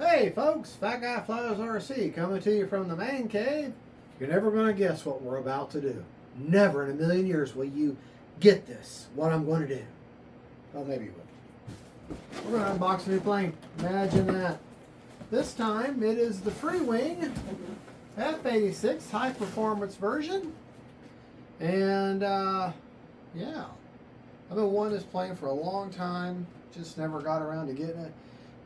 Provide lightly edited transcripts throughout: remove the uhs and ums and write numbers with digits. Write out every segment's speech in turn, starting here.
Hey folks, Fat Guy Flies RC coming to you from the man cave. You're never going to guess what we're about to do. Never in a million years will you get this, what I'm going to do. Well, maybe you will. We're going to unbox a new plane. Imagine that. This time it is the Freewing F-86 high performance version. And yeah, I've been wanting this plane for a long time, just never got around to getting it.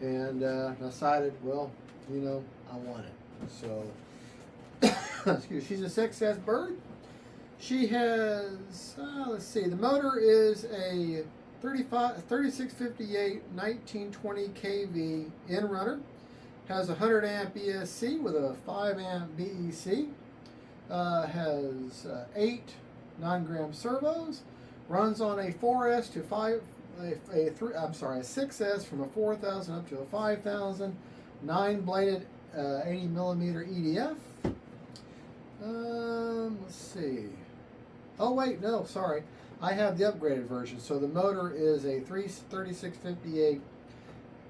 And decided, well, you know, I want it. So, excuse me, she's a 6S bird. She has, let's see, the motor is a 3658 1920 kV in runner. Has 100 amp ESC with a 5 amp BEC. Has 8 9-gram servos. Runs on a 4S to 5. A 6S from a 4,000 up to a 5,000, 9-bladed 80 millimeter EDF. Let's see. Oh wait, no, sorry. I have the upgraded version. So the motor is a 3658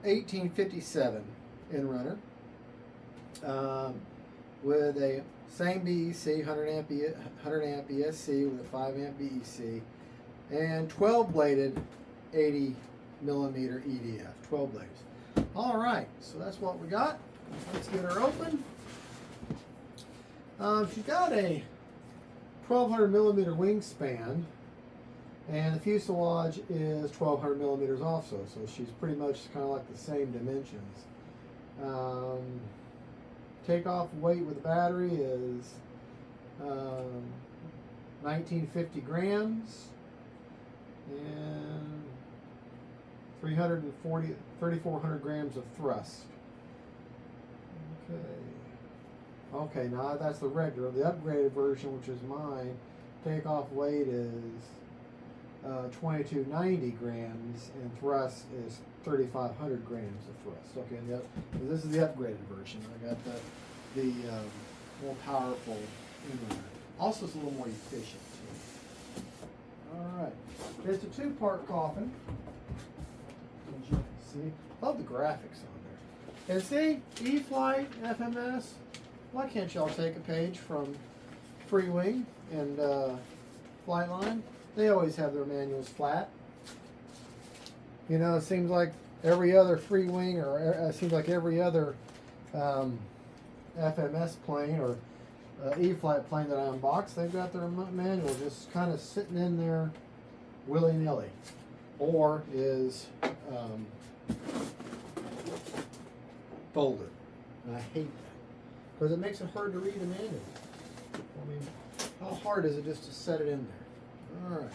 1857 in runner with a same BEC 100 amp ESC with a 5 amp BEC and 12-bladed 80 millimeter EDF, 12 blades. All right, so that's what we got. Let's get her open. She's got a 1200 millimeter wingspan, and the fuselage is 1200 millimeters also, so she's pretty much kind of like the same dimensions. Takeoff weight with the battery is 1950 grams, and 3,400 grams of thrust. Okay, now that's the regular. The upgraded version, which is mine, takeoff weight is 2290 grams, and thrust is 3,500 grams of thrust. Okay, and so this is the upgraded version. I got the more powerful inverter. Also, it's a little more efficient too. All right, it's a 2-part coffin. As you can see, love the graphics on there. And see, E-Flight, FMS. Why can't y'all take a page from Freewing and Flightline? They always have their manuals flat. You know, it seems like every other Freewing, or it seems like every other FMS plane or E-Flight plane that I unbox, they've got their manual just kind of sitting in there willy-nilly, or is folded. And I hate that because it makes it hard to read a manual. I mean, how hard is it just to set it in there? All right.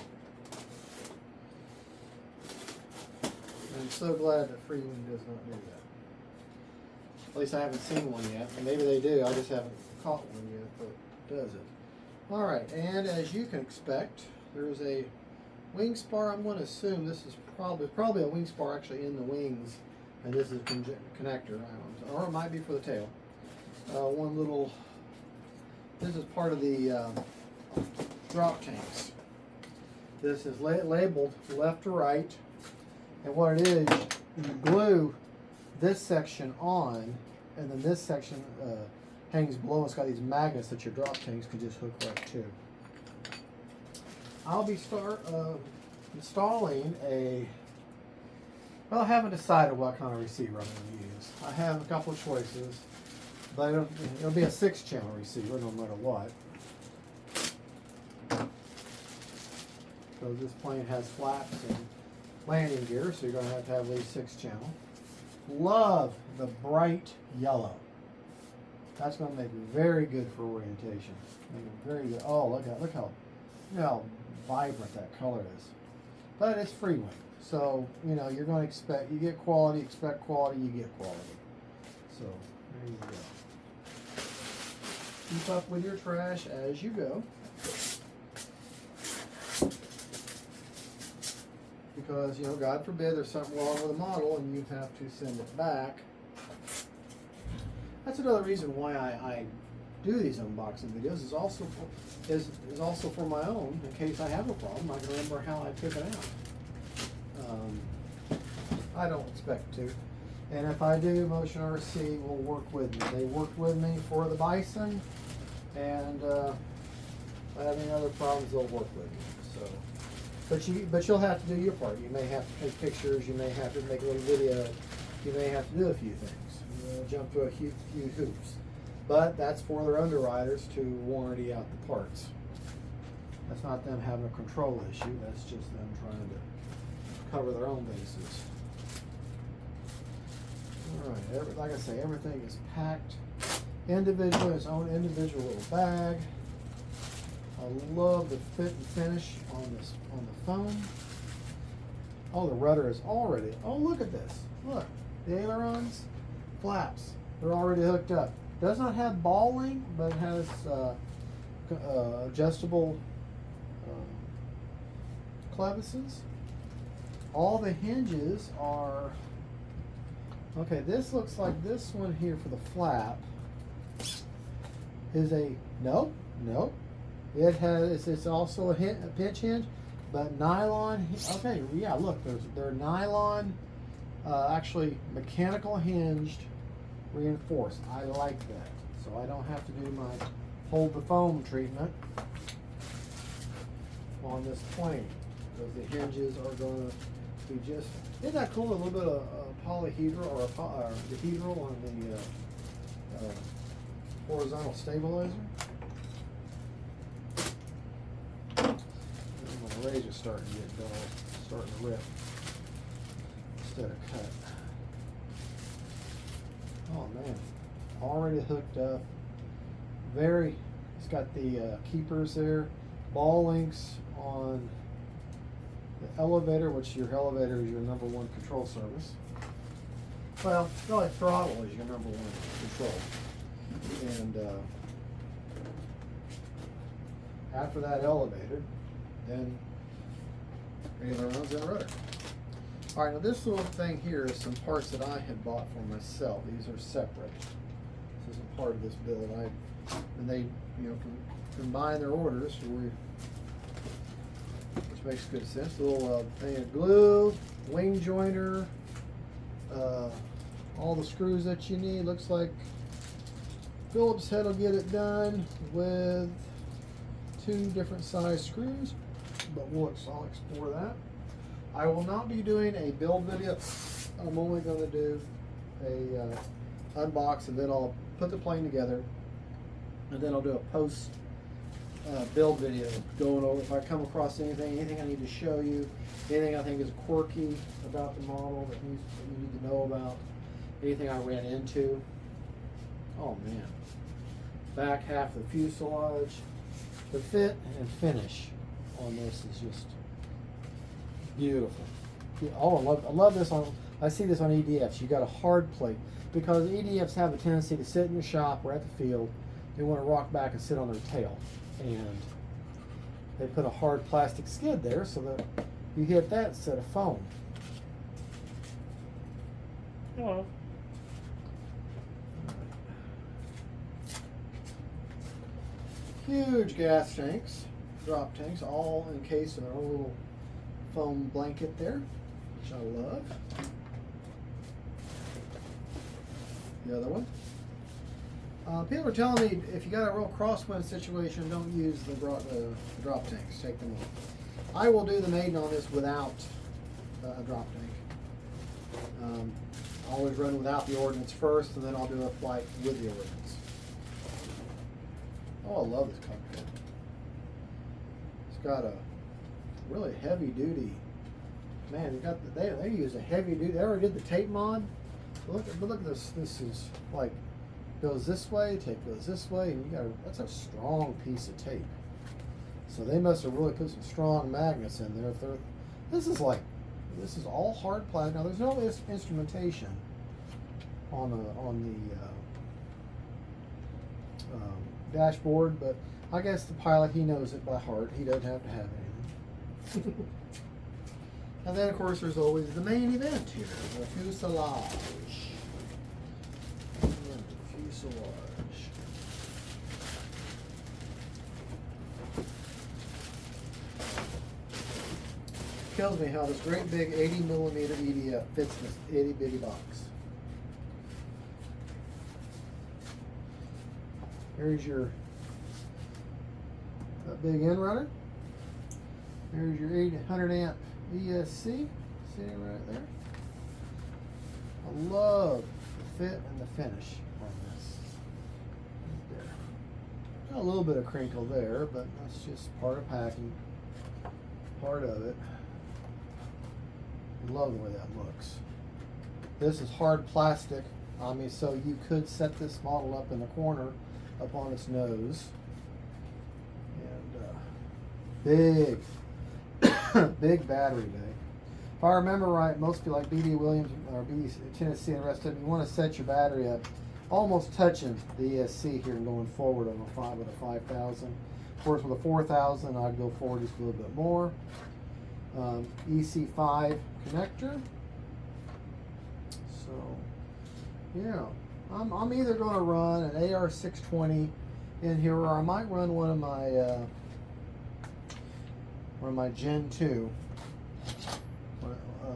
I'm so glad that Freewing does not do that. At least I haven't seen one yet. Maybe they do. I just haven't caught one yet, but does it? All right. And as you can expect, there's a wing spar. I'm going to assume this is probably a wing spar actually in the wings, and this is a connector, or it might be for the tail. One little. This is part of the drop tanks. This is labeled left to right, and what it is, you glue this section on, and then this section hangs below. It's got these magnets that your drop tanks can just hook right to. I'll be installing a, well, I haven't decided what kind of receiver I'm going to use. I have a couple of choices, but it'll be a 6-channel receiver no matter what. So this plane has flaps and landing gear, so you're going to have at least 6-channel. Love the bright yellow. That's going to make it very good for orientation. Make it very good. Oh, look how vibrant that color is. But it's Freewing, so you know you're going to expect, you get quality, expect quality, you get quality. So there you go. Keep up with your trash as you go, because you know, God forbid there's something wrong with the model and you have to send it back. That's another reason why I do these unboxing videos, is also for my own, in case I have a problem, I can remember how I took it out. I don't expect to. And if I do, Motion RC will work with me. They worked with me for the Bison, and if I have any other problems, they'll work with me. So, but you'll have to do your part. You may have to take pictures. You may have to make a little video. You may have to do a few things. Jump through a few hoops. But that's for their underwriters to warranty out the parts. That's not them having a control issue. That's just them trying to cover their own bases. All right, like I say, everything is packed individually, its own individual little bag. I love the fit and finish on the foam. Oh, the rudder is already. Oh, look at this. Look, the ailerons, flaps. They're already hooked up. Does not have ball link, but it has adjustable clevises. All the hinges are. Okay, this looks like this one here for the flap is a nope. It has it's also a pinch hinge, but nylon. Okay, yeah, look, they're nylon, actually mechanical hinged, reinforced. I like that, so I don't have to do my hold the foam treatment on this plane because the hinges are going to be just. Isn't that cool? A little bit of polyhedral or the hedral on the horizontal stabilizer. My razor's starting to get dull, starting to rip instead of cut. Oh man, already hooked up. It's got the keepers there, ball links on the elevator, which your elevator is your number one control service. Well, really, throttle is your number one control. And after that elevator, then ailerons and rudder. All right, now this little thing here is some parts that I had bought for myself. These are separate. This isn't part of this bill. And they, combine their orders, which makes good sense. A little thing of glue, wing joiner, all the screws that you need. Looks like Phillips head will get it done with 2 different size screws, but I'll explore that. I will not be doing a build video. I'm only going to do a unbox, and then I'll put the plane together, and then I'll do a post build video going over if I come across anything I need to show you, anything I think is quirky about the model that you need to know about, anything I ran into. Oh man, back half of the fuselage, the fit and finish on this is just beautiful. Oh, I love this on. I see this on EDFs. You got a hard plate because EDFs have a tendency to sit in your shop or at the field. They want to rock back and sit on their tail, and they put a hard plastic skid there so that you hit that instead of foam. Hello. Huge gas tanks, drop tanks, all encased in a little foam blanket there, which I love. The other one. People are telling me if you got a real crosswind situation, don't use the drop tanks. Take them off. I will do the maiden on this without a drop tank. Always run without the ordnance first, and then I'll do a flight with the ordnance. Oh, I love this cockpit. It's got a really heavy duty. Man, they use a heavy duty. They already did the tape mod. Look at this. This is like goes this way, tape goes this way, and that's a strong piece of tape. So they must have really put some strong magnets in there. This is all hard plastic. Now there's no instrumentation on the dashboard, but I guess the pilot, he knows it by heart. He doesn't have to have anything. And then of course there's always the main event here, the fuselage. Kills me how this great big 80mm EDF fits in this itty bitty box. Here's your big end runner. Here's your 800 amp ESC sitting right there. I love the fit and the finish on this. Right there. Got a little bit of crinkle there, but that's just part of packing. Part of it. I love the way that looks. This is hard plastic. I mean, so you could set this model up in the corner up on its nose. And big battery bay. If I remember right, most people like BD Williams or BD Tennessee and the rest of them, you want to set your battery up almost touching the ESC here and going forward on with a 5,000. Of course, with a 4,000, I'd go forward just a little bit more. EC5 connector. So, yeah, I'm either going to run an AR620 in here, or I might run one of my Gen 2,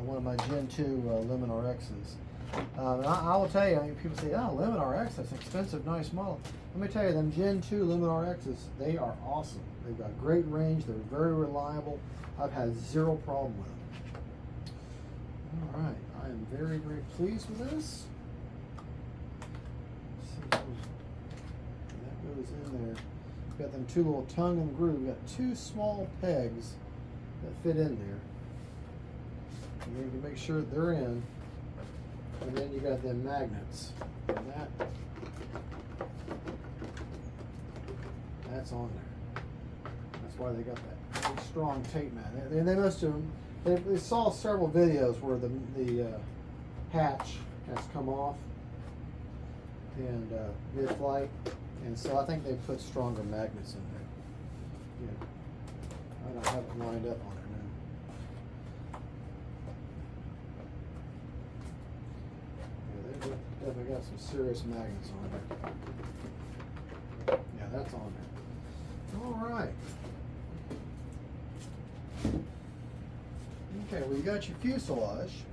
one of my Gen 2 Luminar X's. And I will tell you, I mean, people say, oh, Luminar X, that's an expensive, nice model. Let me tell you, them Gen 2 Luminar X's, they are awesome. They've got great range, they're very reliable. I've had zero problem with them. All right, I am very, very pleased with this. Let's see if that goes in there. Got them two little tongue and groove. We've got two small pegs that fit in there. And then you can make sure that they're in. And then you got them magnets. And that's on there. That's why they got that big, strong tape mat. They must have. They saw several videos where the hatch has come off and mid-flight. And so I think they put stronger magnets in there. Yeah. I don't have it lined up on it now. Yeah, they've definitely got some serious magnets on there. Yeah, that's on there. All right. Okay, well, you got your fuselage.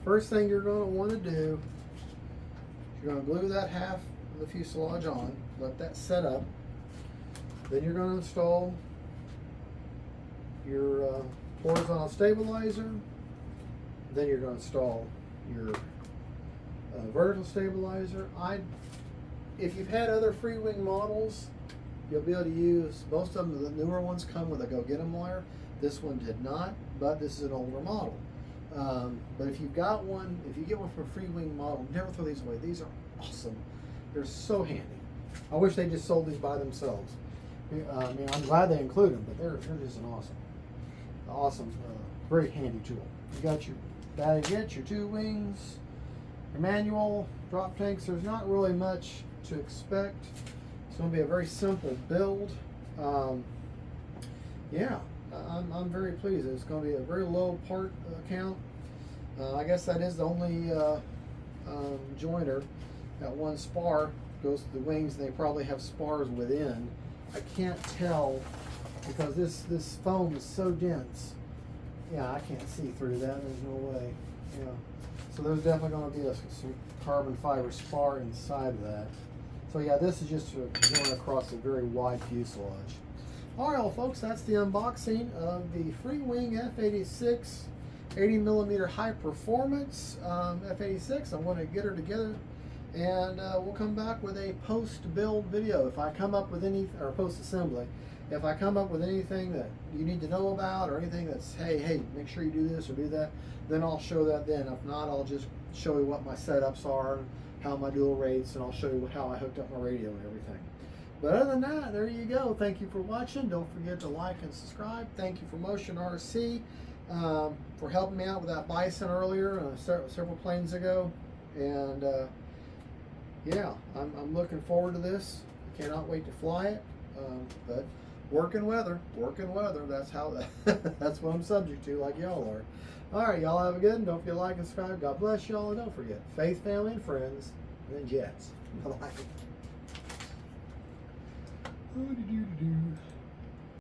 First thing you're going to want to do, you're going to glue that half of the fuselage on. Let that set up. Then you're going to install your horizontal stabilizer. Then you're going to install your vertical stabilizer. If you've had other Freewing models, you'll be able to use, most of them, the newer ones come with a go-get-'em wire. This one did not, but this is an older model. But if you've got one, if you get one from a Freewing model, never throw these away. These are awesome. They're so handy. I wish they just sold these by themselves. I mean, I'm glad they include them, but they're just an awesome, very handy tool. You got your baguette, your two wings, your manual, drop tanks. There's not really much to expect. It's going to be a very simple build. Yeah, I'm very pleased. It's going to be a very low part count. I guess that is the only joiner. That one spar goes to the wings, and they probably have spars within. I can't tell because this foam is so dense. Yeah, I can't see through that. There's no way. Yeah. So there's definitely going to be some carbon fiber spar inside of that. So yeah, this is just going across a very wide fuselage. All right, well, folks, that's the unboxing of the Freewing F-86 80mm high performance F-86. I'm going to get her together. And we'll come back with a post-build video. If I come up with any, or post-assembly, if I come up with anything that you need to know about, or anything that's, hey, make sure you do this or do that, then I'll show that then. If not, I'll just show you what my setups are, how my dual rates, and I'll show you how I hooked up my radio and everything. But other than that, there you go. Thank you for watching. Don't forget to like and subscribe. Thank you for Motion RC for helping me out with that Bison earlier, several planes ago. And yeah, I'm looking forward to this. I cannot wait to fly it. But working weather, that's how that's what I'm subject to, like y'all are. All right, y'all have a good one. Don't forget to like and subscribe. God bless y'all, and don't forget, faith, family, and friends, and then jets. Bye-bye.